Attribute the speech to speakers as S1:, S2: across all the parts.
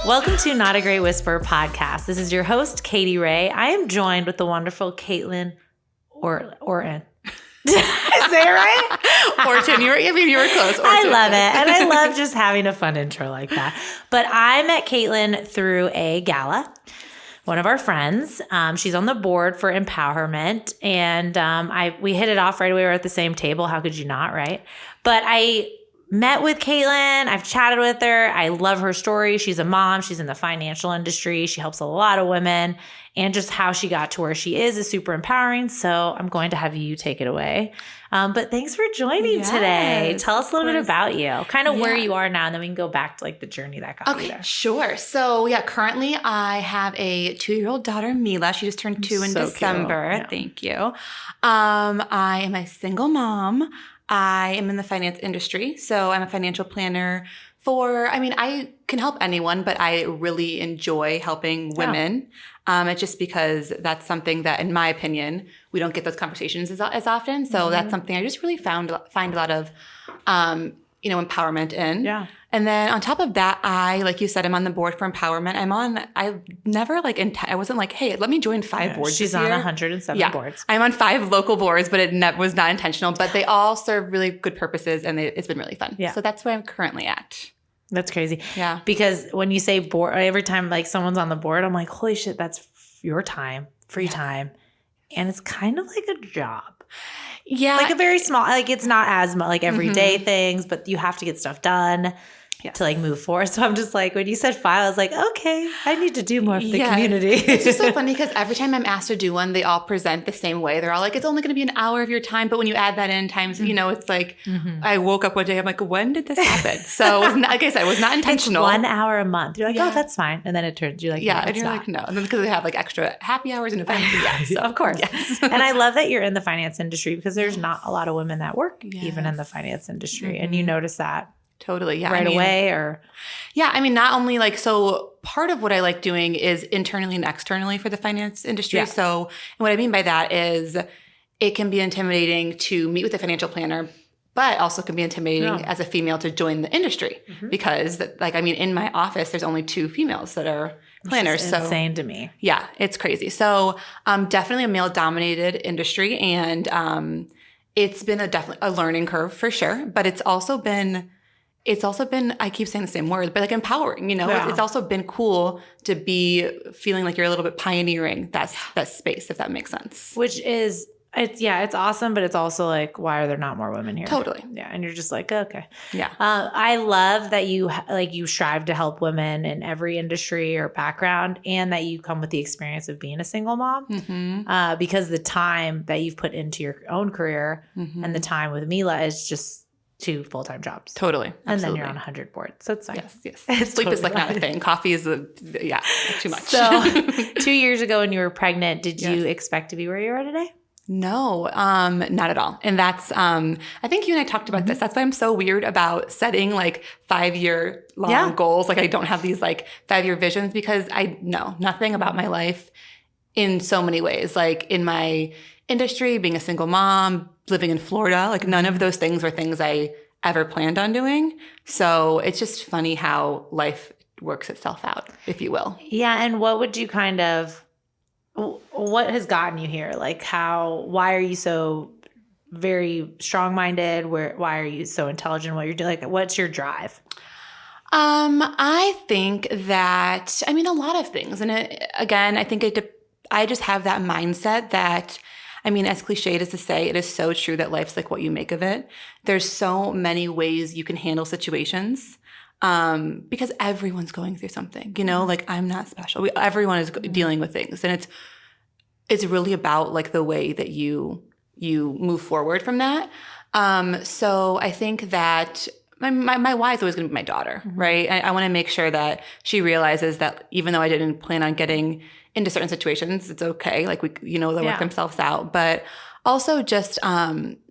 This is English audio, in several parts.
S1: Welcome to Not a Great Whisper podcast. This is your host, Katy Ray. I am joined with the wonderful Katlyn Orton. Did I say it right?
S2: Orton, you were close. Orton.
S1: I love it. And I love just having a fun intro like that. But I met Katlyn through a gala, one of our friends. She's on the board for empowerment. And we hit it off right away. We were at the same table. How could you not, right? But I met with Katlyn. I've chatted with her. I love her story. She's a mom. She's in the financial industry. She helps a lot of women. And just how she got to where she is super empowering. So I'm going to have you take it away. But thanks for joining today. Tell us a little bit about you, kind of where you are now, and then we can go back to like the journey that got you there.
S2: Sure. So currently I have a 2-year-old daughter, Mila. She just turned 2 in December. Yeah. Thank you. I am a single mom. I am in the finance industry. So I'm a financial planner I can help anyone, but I really enjoy helping women. It's just because that's something that, in my opinion, we don't get those conversations as often. So that's something I just really find a lot of, empowerment in. Yeah. And then on top of that, like you said, I'm on the board for empowerment. I wasn't like, hey, let me join 5 boards.
S1: She's on 107 boards.
S2: I'm on 5 local boards, but it was not intentional. But they all serve really good purposes, and it's been really fun. Yeah. So that's where I'm currently at.
S1: That's crazy. Yeah. Because when you say board, every time like someone's on the board, I'm like, holy shit, that's your time, free time. And it's kind of like a job. Yeah. Like a very small, like it's not as much like everyday things, but you have to get stuff done to like move forward. So I'm just like, when you said 5, I was like, okay, I need to do more for the community.
S2: It's just so funny because every time I'm asked to do one, they all present the same way. They're all like, it's only going to be an hour of your time. But when you add that in times, it's like, I woke up one day, I'm like, when did this happen? So it was not, like I said, it was not intentional.
S1: It's 1 hour a month. You're like, oh, that's fine. And then it turns, you're like, no,
S2: and you're like, no. And then because they have like extra happy hours and events.
S1: So of course. Yes. And I love that you're in the finance industry because there's not a lot of women that work even in the finance industry. And you notice that.
S2: Totally. Yeah.
S1: Right away or?
S2: Yeah. I mean, not only so part of what I like doing is internally and externally for the finance industry. Yeah. So and what I mean by that is it can be intimidating to meet with a financial planner, but also can be intimidating as a female to join the industry because in my office, there's only 2 females that are planners.
S1: Which is insane to me.
S2: Yeah, it's crazy. So definitely a male dominated industry. And it's been definitely a learning curve for sure, but it's also been, I keep saying the same word, but like empowering, It's also been cool to be feeling like you're a little bit pioneering that space, if that makes sense.
S1: Which is, it's awesome, but it's also like, why are there not more women here?
S2: Totally.
S1: Yeah. And you're just like, okay.
S2: Yeah.
S1: I love that you strive to help women in every industry or background and that you come with the experience of being a single mom because the time that you've put into your own career and the time with Mila is just 2 full-time jobs.
S2: Totally.
S1: And then you're on 100 boards. So it's fine.
S2: Yes. Sleep is like not a thing. Coffee is too much.
S1: So 2 years ago when you were pregnant, did you expect to be where you are today?
S2: No, not at all. And that's, I think you and I talked about this. That's why I'm so weird about setting like 5-year long goals. Like I don't have these like 5-year visions because I know nothing about my life in so many ways. Like in my industry, being a single mom, living in Florida, like none of those things were things I ever planned on doing. So it's just funny how life works itself out, if you will.
S1: Yeah. And what would you what has gotten you here? Like why are you so very strong-minded? Why are you so intelligent in what you're doing? Like, what's your drive?
S2: I think that, a lot of things. And again, I think I just have that mindset that, as cliched as to say, it is so true that life's like what you make of it. There's so many ways you can handle situations. Because everyone's going through something, like I'm not special. Everyone is dealing with things. And it's really about like the way that you move forward from that. So I think that my why is always going to be my daughter, right? I want to make sure that she realizes that even though I didn't plan on getting into certain situations, it's okay. Like they'll work themselves out. But also just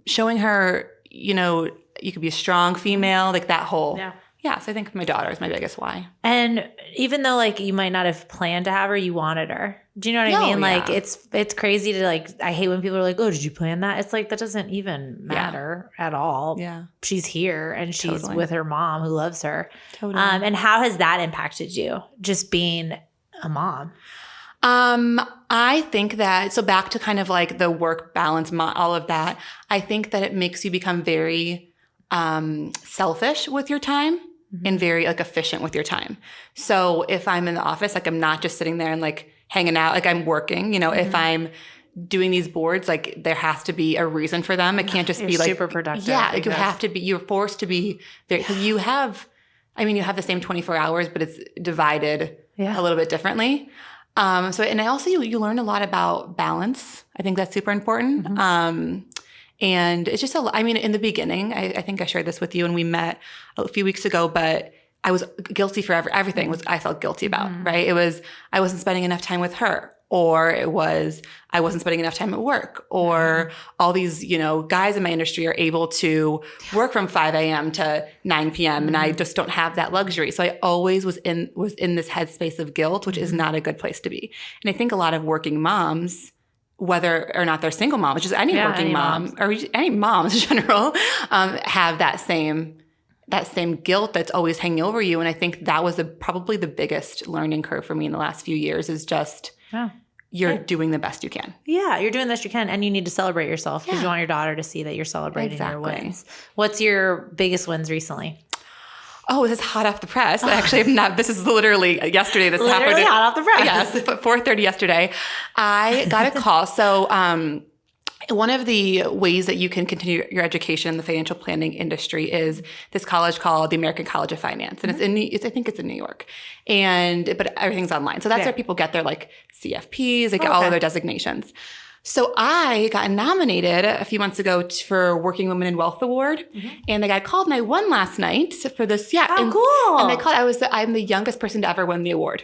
S2: showing her, you could be a strong female, like that whole Yeah, so I think my daughter is my biggest why.
S1: And even though like you might not have planned to have her, you wanted her. Do you know what I mean? Like it's crazy to like, I hate when people are like, oh, did you plan that? It's like, that doesn't even matter at all.
S2: Yeah.
S1: She's here and she's with her mom who loves her.
S2: Totally.
S1: And how has that impacted you, just being a mom?
S2: I think that, so back to kind of like the work balance, all of that, I think that it makes you become very selfish with your time. And very like efficient with your time. So if I'm in the office, like I'm not just sitting there and like hanging out, like I'm working, you know, if I'm doing these boards, like there has to be a reason for them. It can't just be like
S1: super productive.
S2: Yeah, like you have to be, you're forced to be there because you have the same 24 hours, but it's divided a little bit differently. And I also, you learn a lot about balance. I think that's super important. And it's just in the beginning, I think I shared this with you when we met a few weeks ago, but I was guilty for everything I felt guilty about, right? It was, I wasn't spending enough time with her, or it was, I wasn't spending enough time at work, or all these, guys in my industry are able to work from 5 a.m. to 9 p.m. And I just don't have that luxury. So I always was in this headspace of guilt, which is not a good place to be. And I think a lot of working moms, whether or not they're single moms, just any working mom or any moms in general, have that same guilt that's always hanging over you. And I think that was probably the biggest learning curve for me in the last few years is just you're doing the best you can. Yeah, you're doing the best you can. And you need to celebrate yourself because you want your daughter to see that you're celebrating your wins. What's your biggest wins recently? Oh, this is hot off the press. Actually, I'm not. This is literally yesterday. This happened. Literally hot off the press. Yes, 4:30 yesterday. I got a call. So one of the ways that you can continue your education in the financial planning industry is this college called the American College of Finance, and I think it's in New York, but everything's online. So that's where people get their like CFPs, they get all of their designations. So I got nominated a few months ago for Working Women in Wealth Award, and the guy called and I won last night for this. Yeah, cool! And they called. I'm the youngest person to ever win the award.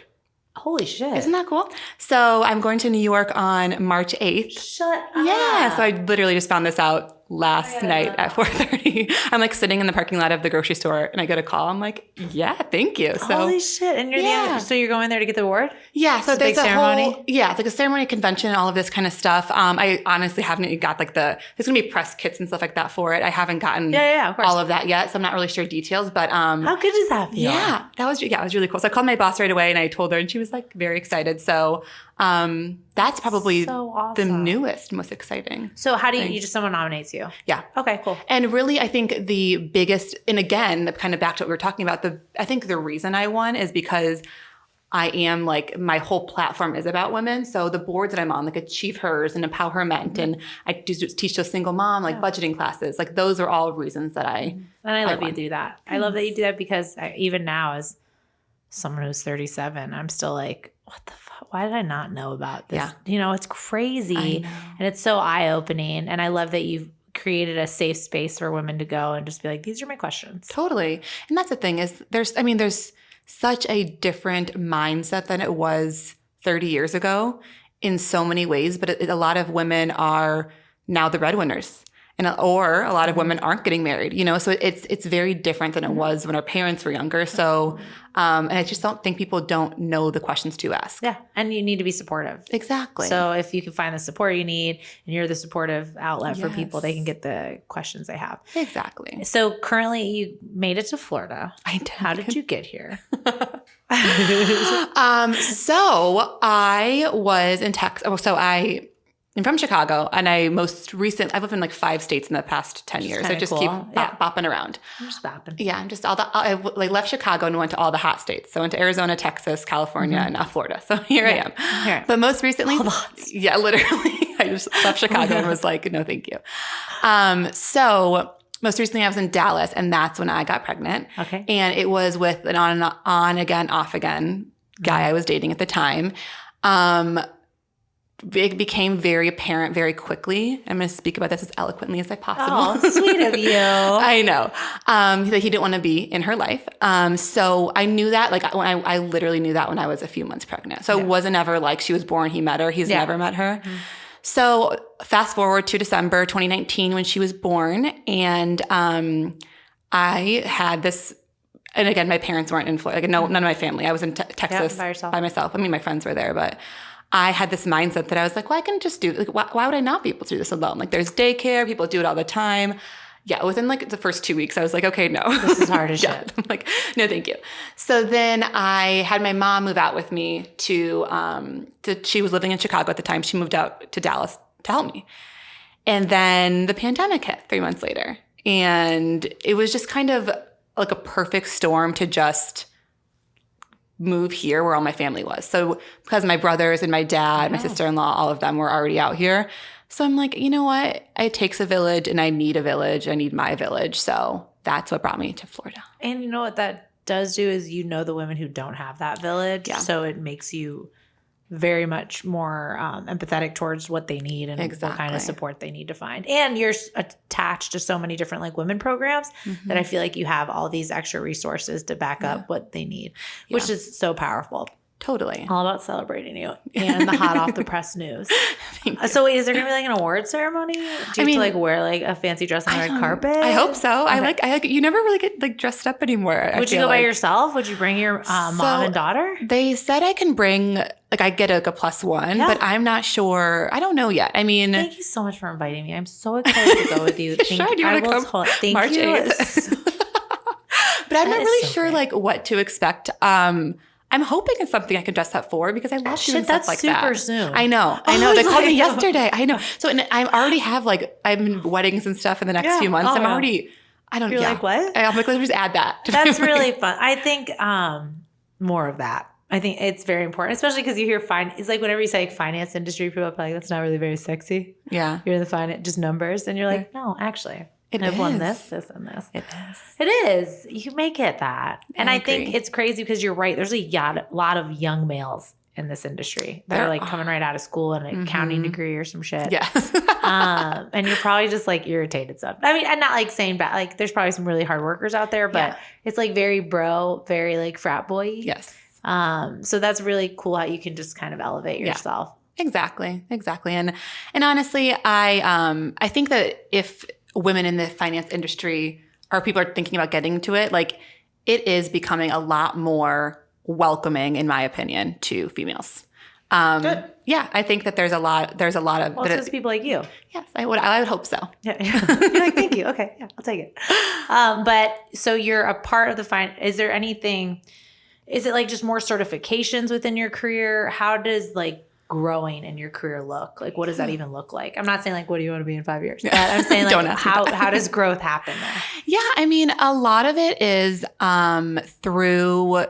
S2: Holy shit! Isn't that cool? So I'm going to New York on March 8th. Shut up! Yeah. So I literally just found this out last night at 4:30. I'm like sitting in the parking lot of the grocery store, and I get a call. I'm like, yeah, thank you. So, holy shit! And so you're going there to get the award? Yeah. So there's a ceremony. It's like a ceremony, convention, all of this kind of stuff. I honestly haven't even got like there's gonna be press kits and stuff like that for it. I haven't gotten of course. All of that yet, so I'm not really sure details. But how good does that feel? Yeah, it was really cool. So I called my boss right away, and I told her, and she was like very excited. So that's probably the newest, most exciting. So how do you just someone nominates you? Yeah. Okay, cool. And really, I think the biggest, and again, kind of back to what we were talking about, I think the reason I won is because I am like, my whole platform is about women. So the boards that I'm on, like Achieve Hers and Empowerment, and I teach those single mom, like budgeting classes, like those are all reasons that And I love you do that. I love that you do that because even now as someone who's 37, I'm still like, what the fuck? Why did I not know about this? Yeah. It's crazy and it's so eye-opening. And I love that you've created a safe space for women to go and just be like, these are my questions. Totally. And that's the thing is there's such a different mindset than it was 30 years ago in so many ways, but a lot of women are now the breadwinners. Or a lot of women aren't getting married, so it's very different than it was when our parents were younger. So, and I just don't think people don't know the questions to ask. Yeah. And you need to be supportive. Exactly. So if you can find the support you need and you're the supportive outlet for people, they can get the questions they have. Exactly. So currently you made it to Florida. I did. How did you get here? So I was in Texas. I'm from Chicago, and I've lived in like 5 states in the past 10 years. I just keep bopping around. I'm just bopping. Yeah, I'm just I left Chicago and went to all the hot states. So I went to Arizona, Texas, California, and now Florida. So here I am. Here. But most recently, literally, I just left Chicago and was like, no, thank you. So most recently I was in Dallas, and that's when I got pregnant. Okay. And it was with an on again, off again guy I was dating at the time. It became very apparent very quickly. I'm going to speak about this as eloquently as I possibly. Oh, sweet of you. I know. That he didn't want to be in her life. So I knew that, like, I literally knew that when I was a few months pregnant. So it wasn't ever like she was born, he met her. He's never met her. Mm-hmm. So fast forward to December 2019 when she was born. And I had this and again, my parents weren't in Florida. Like, no, none of my family. I was in Texas
S1: by yourself.
S2: by myself. I mean, my friends were there, but I had this mindset that I was like, well, I can just do, like, why would I not be able to do this alone? Like, there's daycare. People do it all the time. Yeah, within like the first 2 weeks, I was like, okay, no.
S1: This is hard as
S2: yeah.
S1: shit.
S2: I'm like, no, thank you. So then I had my mom move out with me to she was living in Chicago at the time. She moved out to Dallas to help me. And then the pandemic hit 3 months later. And it was just kind of like a perfect storm to just move here where all my family was. So because my brothers and my dad, my sister-in-law, all of them were already out here. So I'm like, you know what? It takes a village and I need a village. I need my village. So that's what brought me to Florida.
S1: And you know what that does do is the women who don't have that village. Yeah. So it makes you very much more empathetic towards what they need and what kind of support they need to find. And you're attached to so many different like women programs that I feel like you have all these extra resources to back up what they need, which is so powerful.
S2: Totally.
S1: All about celebrating you and the hot off the press news. So wait, is there going to be like an award ceremony? Do you have to like wear like a fancy dress on the red carpet?
S2: I hope so. Okay. I like you never really get like dressed up anymore.
S1: Would you go by yourself? Would you bring your mom and daughter?
S2: They said I can bring, like I get like a +1, but I'm not sure. I don't know yet. I mean.
S1: Thank you so much for inviting me. I'm so excited to go with you.
S2: Sure, do you want to come
S1: Thank
S2: March
S1: you.
S2: 8th? But I'm not really sure like what to expect. I'm hoping it's something I can dress up for because I love doing stuff like that.
S1: That's super soon.
S2: I know. They called me yesterday. I know. So and I already have like I'm in weddings and stuff in the next few months. I'm already. I don't.
S1: You're like what?
S2: I'm like, let's just add that.
S1: That's really fun. I think more of that. I think it's very important, especially because you hear it's like whenever you say like, finance industry, people are like, that's not really very sexy.
S2: Yeah.
S1: You're in the finance, just numbers, and you're like, no, actually. I've won this, and this.
S2: It is.
S1: It is. You make it that. And I think it's crazy because you're right. There's a lot of young males in this industry that are like coming right out of school and an accounting degree or some shit.
S2: Yes.
S1: And you're probably just like irritated stuff. I mean, I'm not like saying bad. Like there's probably some really hard workers out there, but it's like very very like frat boy.
S2: Yes.
S1: So that's really cool how you can just kind of elevate yourself.
S2: Exactly. And honestly, I think that if women in the finance industry or people are thinking about getting to it, like it is becoming a lot more welcoming, in my opinion, to females.
S1: Good.
S2: Yeah, I think that there's a lot of
S1: well, it's people like you.
S2: Yes, I would hope so.
S1: Yeah. You're like, thank you. Okay, yeah, I'll take it. But so you're a part of the is there anything? Is it like just more certifications within your career? How does like growing in your career look? Like, what does that even look like? I'm not saying like, what do you want to be in 5 years? But I'm saying like, how does growth happen there? Yeah,
S2: I mean, a lot of it is through,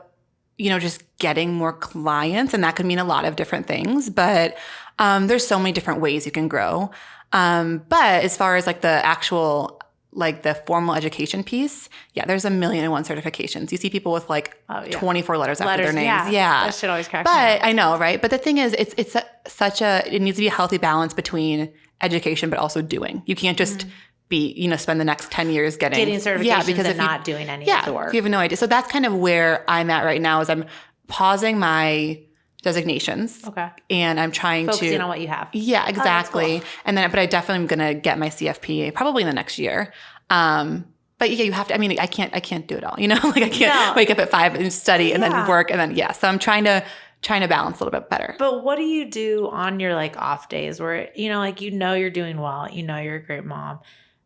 S2: just getting more clients, and that could mean a lot of different things. But there's so many different ways you can grow. But as far as like the actual like the formal education piece, there's 1,000,001 certifications. You see people with like 24 letters after their names. Yeah.
S1: That shit always cracks me
S2: But
S1: up.
S2: I know, right? But the thing is, it needs to be a healthy balance between education, but also doing. You can't just spend the next 10 years getting
S1: certifications because and not doing any of the work.
S2: You have no idea. So that's kind of where I'm at right now is I'm pausing my designations.
S1: Okay.
S2: And I'm trying
S1: focusing on what you have.
S2: Yeah, exactly.
S1: Cool.
S2: And then, but I definitely am going to get my CFP probably in the next year. But you have to, I mean, I can't do it all, like I can't wake up at 5 and study and then work and then, so I'm trying to balance a little bit better.
S1: But what do you do on your like off days where, you're doing well, you're a great mom.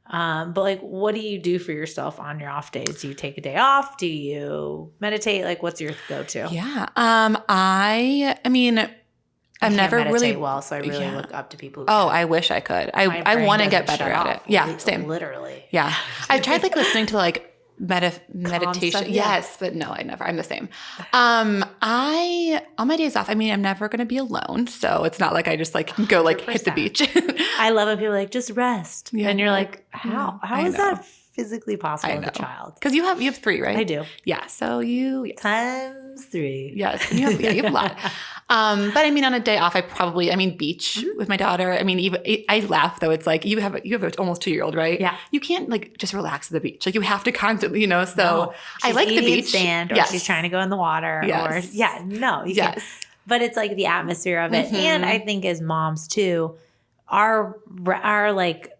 S1: But like, what do you do for yourself on your off days? Do you take a day off? Do you meditate? Like, what's your go-to?
S2: Yeah. I never
S1: meditate
S2: really
S1: well, so I really look up to people.
S2: I wish I could. I want to get better at it. Yeah, same.
S1: Literally.
S2: Yeah. I've tried like listening to like meditation.
S1: Stuff,
S2: yes, but no, I never. I'm the same. On my days off, I'm never going to be alone, so it's not like I just like go like 100%. Hit the beach.
S1: I love when people are like just rest, and you're like, how is that physically possible with a child?
S2: Because you have 3, right?
S1: I do.
S2: Yeah. So
S1: times 3.
S2: Yes. You have a lot. But on a day off, beach with my daughter. I laugh though. It's like you have an almost 2-year-old, right?
S1: Yeah.
S2: You can't like just relax at the beach. Like you have to constantly, So no, I like the beach.
S1: Sand, or she's trying to go in the water.
S2: Yes.
S1: Or you can't. But it's like the atmosphere of it, and I think as moms too, our like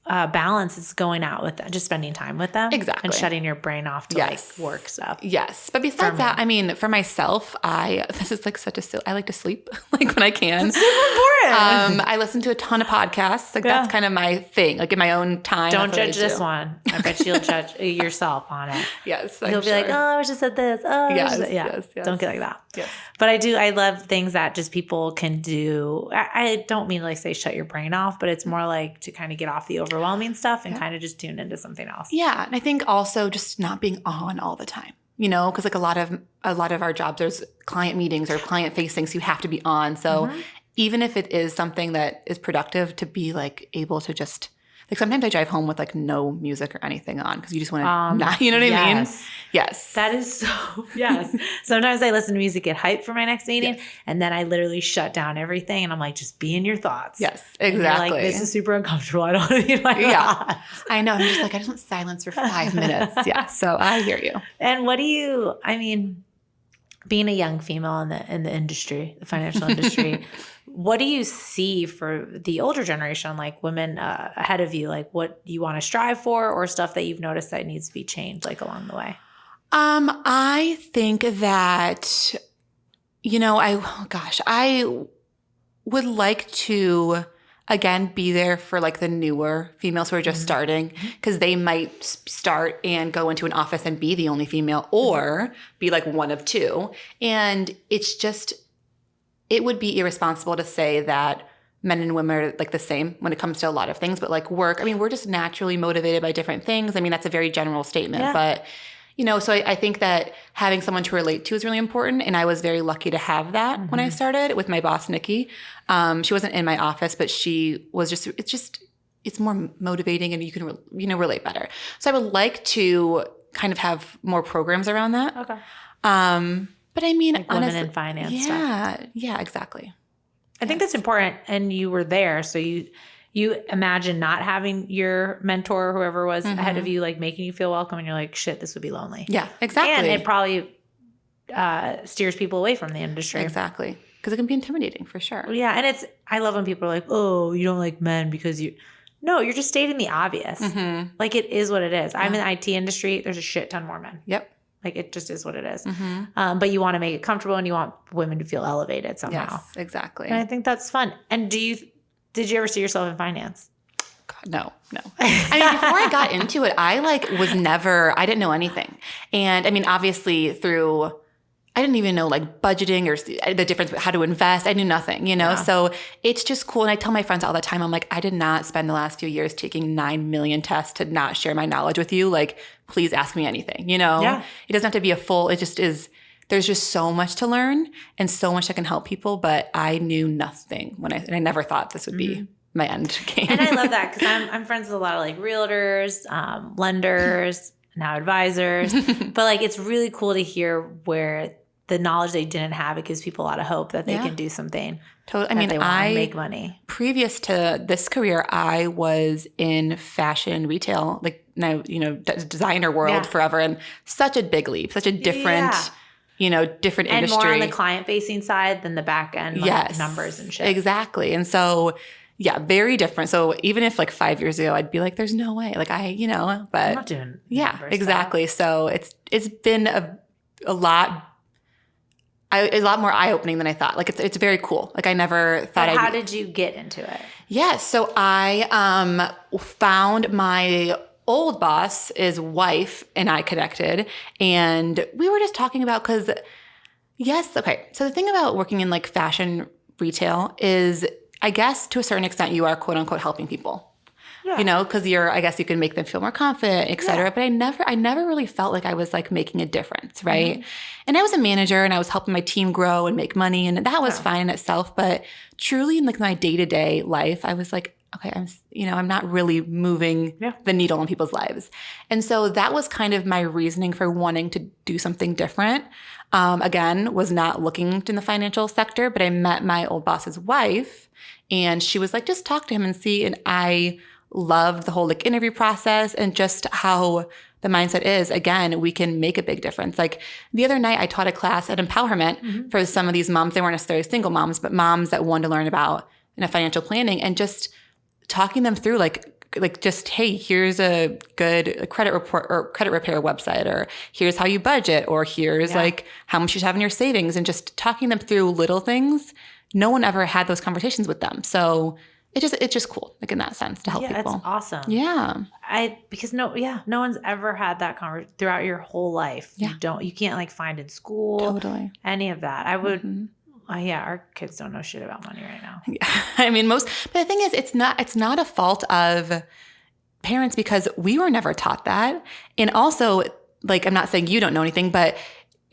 S1: balance is going out with them, just spending time with them.
S2: Exactly.
S1: And shutting your brain off to like work stuff.
S2: Yes. But besides that, I mean, for myself, this is like I like to sleep like when I can.
S1: It's super important.
S2: I listen to a ton of podcasts. Like that's kind of my thing. Like in my own time.
S1: Don't judge this one. I bet you'll judge yourself on it.
S2: Yes.
S1: You'll be like, oh, I wish I said this. Oh,
S2: yes,
S1: yes. Don't get like that.
S2: Yes.
S1: But I love things that just people can do. I don't mean like say shut your brain off, but it's more like to kind of get off the overwhelming stuff and kind of just tune into something else.
S2: Yeah. And I think also just not being on all the time, because like a lot of our jobs, there's client meetings or client facing, so you have to be on. So even if it is something that is productive, to be like able to just like sometimes I drive home with like no music or anything on because you just want to not, you know what I mean? Yes.
S1: That is so, yes. Sometimes I listen to music, get hyped for my next meeting, and then I literally shut down everything and I'm like, just be in your thoughts.
S2: Yes, exactly.
S1: Like, this is super uncomfortable. I don't want to be in my thoughts.
S2: I know. I'm just like, I just want silence for 5 minutes. Yeah. So I hear you.
S1: And being a young female in the industry, the financial industry, what do you see for the older generation, like women ahead of you, like what you want to strive for or stuff that you've noticed that needs to be changed like along the way?
S2: I think that, I would like to, again, be there for like the newer females who are just starting, because they might start and go into an office and be the only female or be like one of two. And it would be irresponsible to say that men and women are like the same when it comes to a lot of things, but like work, I mean, we're just naturally motivated by different things. I mean, that's a very general statement, but so I think that having someone to relate to is really important. And I was very lucky to have that when I started with my boss, Nikki. She wasn't in my office, but she was it's more motivating and you can, relate better. So I would like to kind of have more programs around that.
S1: Okay.
S2: But I mean,
S1: like
S2: honestly,
S1: women in finance stuff.
S2: Yeah, exactly.
S1: I think that's important. And you were there. So you imagine not having your mentor or whoever was ahead of you, like making you feel welcome. And you're like, shit, this would be lonely.
S2: Yeah, exactly.
S1: And it probably steers people away from the industry.
S2: Exactly. Because it can be intimidating for sure.
S1: Yeah. And I love when people are like, oh, you don't like men because no, you're just stating the obvious. Like it is what it is. I'm in the IT industry. There's a shit ton more men.
S2: Yep.
S1: Like it just is what it is. But you want to make it comfortable and you want women to feel elevated somehow.
S2: Yes, exactly.
S1: And I think that's fun. And did you ever see yourself in finance?
S2: God, no. I mean, before I got into it, I didn't know anything. And I mean, obviously I didn't even know like budgeting or the difference, how to invest. I knew nothing, So it's just cool. And I tell my friends all the time, I'm like, I did not spend the last few years taking 9 million tests to not share my knowledge with you. Like, please ask me anything, Yeah. It doesn't have to be it just is. There's just so much to learn and so much that can help people. But I knew nothing and I never thought this would be my end game.
S1: And I love that because I'm friends with a lot of like realtors, lenders, now advisors. But like, it's really cool to hear where the knowledge they didn't have, it gives people a lot of hope that they can do something.
S2: Totally.
S1: I mean, they want to make money.
S2: Previous to this career, I was in fashion retail, like now, designer world forever, and such a big leap, such a different, different
S1: and
S2: industry.
S1: And more on the client-facing side than the back end, like numbers and shit.
S2: Exactly. And so, yeah, very different. So even if like 5 years ago, I'd be like, there's no way. Like but
S1: I'm not doing
S2: exactly. So it's been a lot more eye-opening than I thought. Like it's very cool. Like I never thought
S1: How did you get into it?
S2: Yeah, so I found my old boss's wife and I connected, and we were just talking about so the thing about working in like fashion retail is, I guess to a certain extent, you are quote unquote helping people. Yeah. Because I guess you can make them feel more confident, et cetera. Yeah. But I never really felt like I was like making a difference, right? And I was a manager and I was helping my team grow and make money, and that was fine in itself. But truly in like my day-to-day life, I was like, okay, I'm not really moving the needle in people's lives. And so that was kind of my reasoning for wanting to do something different. Again, was not looking in the financial sector, but I met my old boss's wife and she was like, just talk to him and see. And I loved the whole like interview process and just how the mindset is, again, we can make a big difference. Like the other night I taught a class at Empowerment for some of these moms. They weren't necessarily single moms, but moms that wanted to learn about financial planning, and just talking them through like like just, hey, here's a good credit report or credit repair website, or here's how you budget, or here's like how much you should have in your savings, and just talking them through little things. No one ever had those conversations with them. So it's just cool, like in that sense, to help people.
S1: Yeah, it's awesome.
S2: Yeah.
S1: Because no one's ever had that conversation throughout your whole life.
S2: Yeah.
S1: You can't like find in school.
S2: Totally.
S1: Any of that. I would, our kids don't know shit about money right now.
S2: I mean, but the thing is, it's not a fault of parents, because we were never taught that. And also, like, I'm not saying you don't know anything, but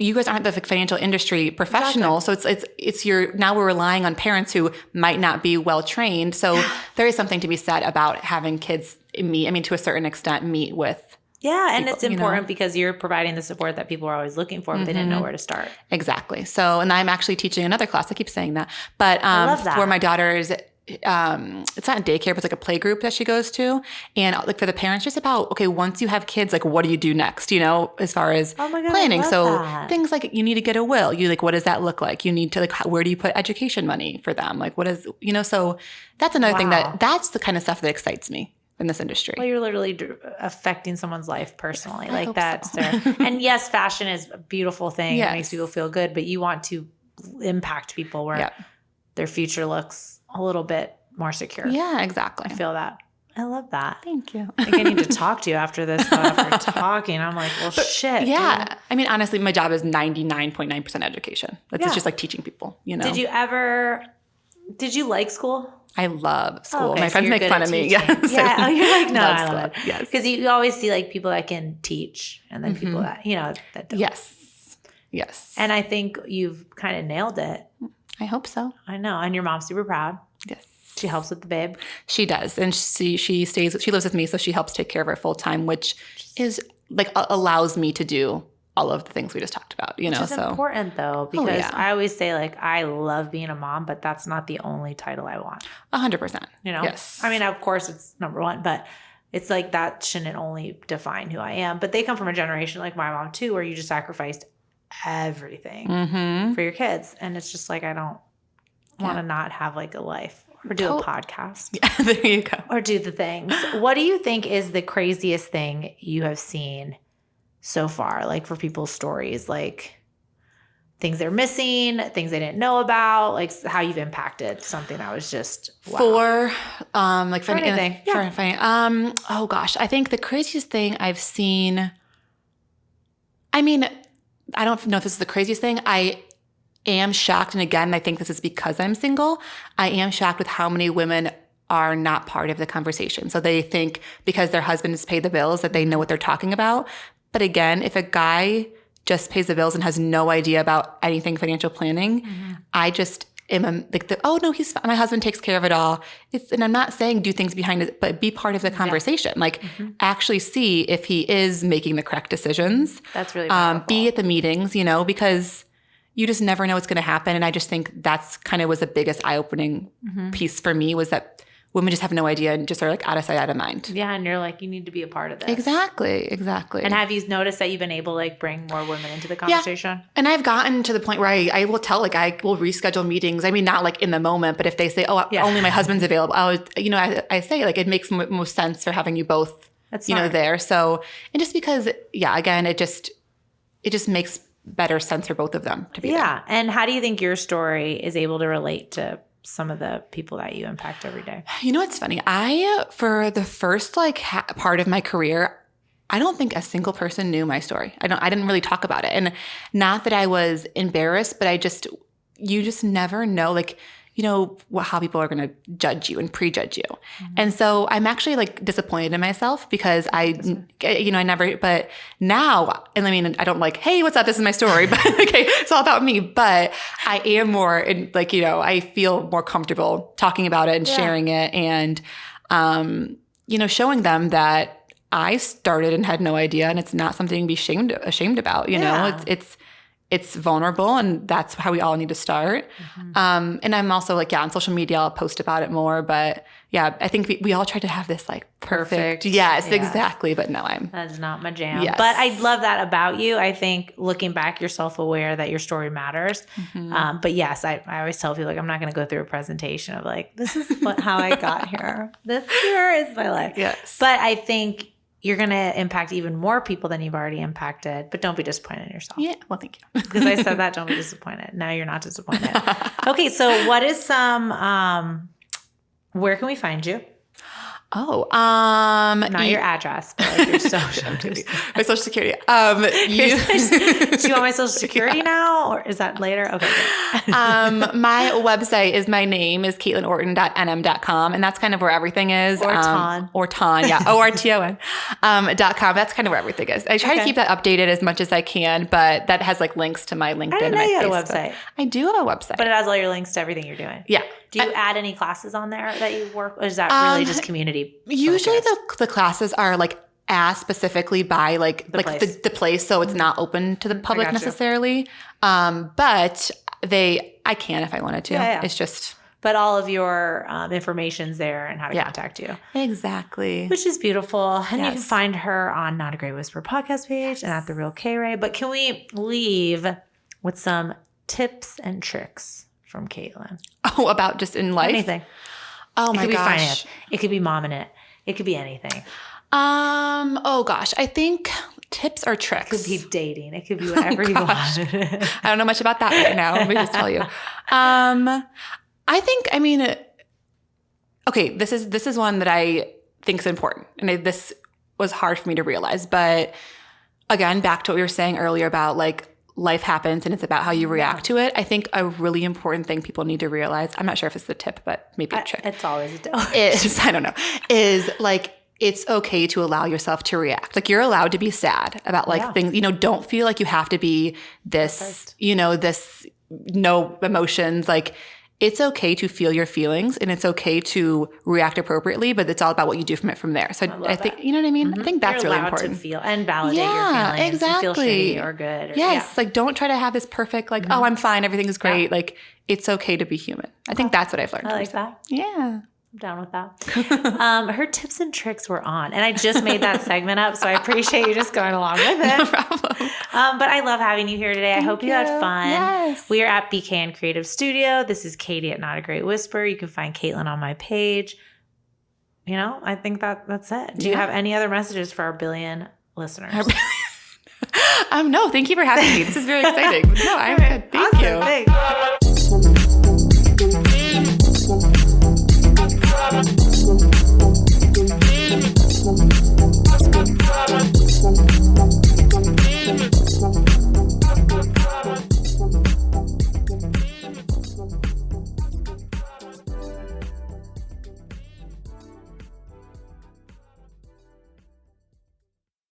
S2: you guys aren't the financial industry professional. Exactly. So now we're relying on parents who might not be well trained. So there is something to be said about having kids to a certain extent, meet with.
S1: Yeah. And it's important because you're providing the support that people are always looking for, but they didn't know where to start.
S2: Exactly. So, and I'm actually teaching another class. I keep saying that, but
S1: I love that.
S2: For my daughter's, it's not daycare, but it's like a play group that she goes to. And like for the parents, just about, okay, once you have kids, like what do you do next, as far as planning. So things like you need to get a will. What does that look like? You need to where do you put education money for them? Like what is, so that's another thing that's the kind of stuff that excites me in this industry.
S1: Well, you're literally affecting someone's life personally.
S2: Yes,
S1: like that's so. And yes, fashion is a beautiful thing. Yes. It makes people feel good, but you want to impact people where their future looks a little bit more secure.
S2: Yeah, exactly.
S1: I feel that. I love that.
S2: Thank you.
S1: I think I need to talk to you after this. After talking, I'm like, well, shit.
S2: Yeah. Dude. I mean, honestly, my job is 99.9% education. It's just like teaching people,
S1: Did you like school?
S2: I love school.
S1: Okay,
S2: my friends make fun of me. Yeah.
S1: Yeah. You're like, no, I love it.
S2: Yes.
S1: Because you always see like people that can teach and then people that, that don't.
S2: Yes. Yes.
S1: And I think you've kind of nailed it.
S2: I hope so.
S1: I know. And your mom's super proud.
S2: Yes.
S1: She helps with the babe.
S2: She does. And she lives with me, so she helps take care of her full time, which is like allows me to do all of the things we just talked about,
S1: Which is important though, because I always say like, I love being a mom, but that's not the only title I want.
S2: 100%.
S1: Yes. I mean, of course it's number one, but it's like that shouldn't only define who I am. But they come from a generation like my mom too, where you just sacrificed everything for your kids. And it's just like, I don't want to not have like a life or do a podcast.
S2: Yeah, there you go.
S1: Or do the things. What do you think is the craziest thing you have seen so far? Like for people's stories, like things they're missing, things they didn't know about, like how you've impacted something that was just
S2: for like for
S1: anything.
S2: Oh gosh, I think the craziest thing I've seen. I mean, I don't know if this is the craziest thing. I am shocked, and again, I think this is because I'm single. I am shocked with how many women are not part of the conversation. So they think because their husbands pay the bills that they know what they're talking about. But again, if a guy just pays the bills and has no idea about anything financial planning, I just am like, no, he's fine. My husband takes care of it all. And I'm not saying do things behind it, but be part of the conversation. Like actually see if he is making the correct decisions.
S1: That's really powerful.
S2: Be at the meetings, because you just never know what's going to happen. And I just think that's kind of was the biggest eye-opening piece for me, was that women just have no idea and just are like out of sight, out of mind.
S1: Yeah. And you're like, you need to be a part of this.
S2: Exactly. And
S1: have you noticed that you've been able to like bring more women into the conversation?
S2: Yeah. And I've gotten to the point where I will tell, like, I will reschedule meetings. I mean, not like in the moment, but if they say, only my husband's available, I say like, it makes most sense for having you both, there. So, and just because, again, it just makes better sense for both of them to be there.
S1: And how do you think your story is able to relate to some of the people that you impact every day?
S2: It's funny. For the first part of my career, I don't think a single person knew my story. I didn't really talk about it. And not that I was embarrassed, but you just never know, how people are going to judge you and prejudge you. And so I'm actually disappointed in myself because I never, but now, and I mean, I don't hey, what's up? This is my story, but okay, it's all about me. But I am more I feel more comfortable talking about it and sharing it and, showing them that I started and had no idea, and it's not something to be ashamed about, it's vulnerable, and that's how we all need to start. And I'm also like, on social media, I'll post about it more. But yeah, I think we all try to have this like perfect. Yes, exactly. But no,
S1: that's not my jam.
S2: Yes.
S1: But I love that about you. I think looking back, you're self-aware that your story matters. But yes, I always tell people, like, I'm not going to go through a presentation of like, this is how I got here. This here is my life.
S2: Yes.
S1: But I think you're going to impact even more people than you've already impacted. But don't be disappointed in yourself.
S2: Yeah. Well, thank you.
S1: Because I said that, don't be disappointed. Now you're not disappointed. Okay. So what is where can we find you?
S2: Oh,
S1: not your address, but like your social.
S2: My social security.
S1: Do you want my social security now, or is that later? Okay. Good.
S2: My website is my name is KatlynOrton.nm.com, and that's kind of where everything is.
S1: Orton.
S2: Yeah. ORTON. .com. That's kind of where everything is. I try to keep that updated as much as I can, but that has like links to my LinkedIn.
S1: I didn't know
S2: and
S1: you
S2: my
S1: had a
S2: Facebook.
S1: website.
S2: I do have a website,
S1: but it has all your links to everything you're doing.
S2: Yeah.
S1: Do you add any classes on there that you work, or is that really just community?
S2: Usually the classes are like asked specifically by like the place, so it's not open to the public necessarily. But I can if I wanted to.
S1: Yeah.
S2: It's just.
S1: But all of your information's there and how to contact you.
S2: Exactly.
S1: Which is beautiful. And you can find her on Not a Great Whisper podcast page and at The Real K Ray. But can we leave with some tips and tricks from Katlyn?
S2: Oh, about just in life?
S1: Anything.
S2: Oh my gosh.
S1: It could be finance. It could be momming it. It could be anything.
S2: Oh gosh. I think tips or tricks.
S1: It could be dating. It could be whatever you want.
S2: I don't know much about that right now. Let me just tell you. Okay, this is one that I think is important. And this was hard for me to realize. But again, back to what we were saying earlier about like life happens and it's about how you react to it. I think a really important thing people need to realize, I'm not sure if it's the tip, but maybe a trick.
S1: It's always a tip.
S2: I don't know, is like, it's okay to allow yourself to react. Like you're allowed to be sad about like things, don't feel like you have to be this, this no emotions. Like it's okay to feel your feelings and it's okay to react appropriately, but it's all about what you do from there. So I think, you know what I mean? I think that's
S1: You're
S2: really
S1: allowed
S2: important.
S1: To feel and validate your feelings.
S2: Exactly.
S1: And feel shitty or good.
S2: Yes. Like don't try to have this perfect, like, oh, I'm fine. Everything's great. Yeah. Like it's okay to be human. I think that's what I've learned.
S1: I like that.
S2: Yeah.
S1: I'm down with that. Her tips and tricks were on. And I just made that segment up, so I appreciate you just going along with it.
S2: No problem.
S1: But I love having you here today. I hope you had fun.
S2: Yes.
S1: We are at BKN Creative Studio. This is Katy at Not a Great Whisper. You can find Katlyn on my page. I think that's it. Do you have any other messages for our billion listeners?
S2: No, thank you for having me. This is very exciting. No, I'm good. Thank you.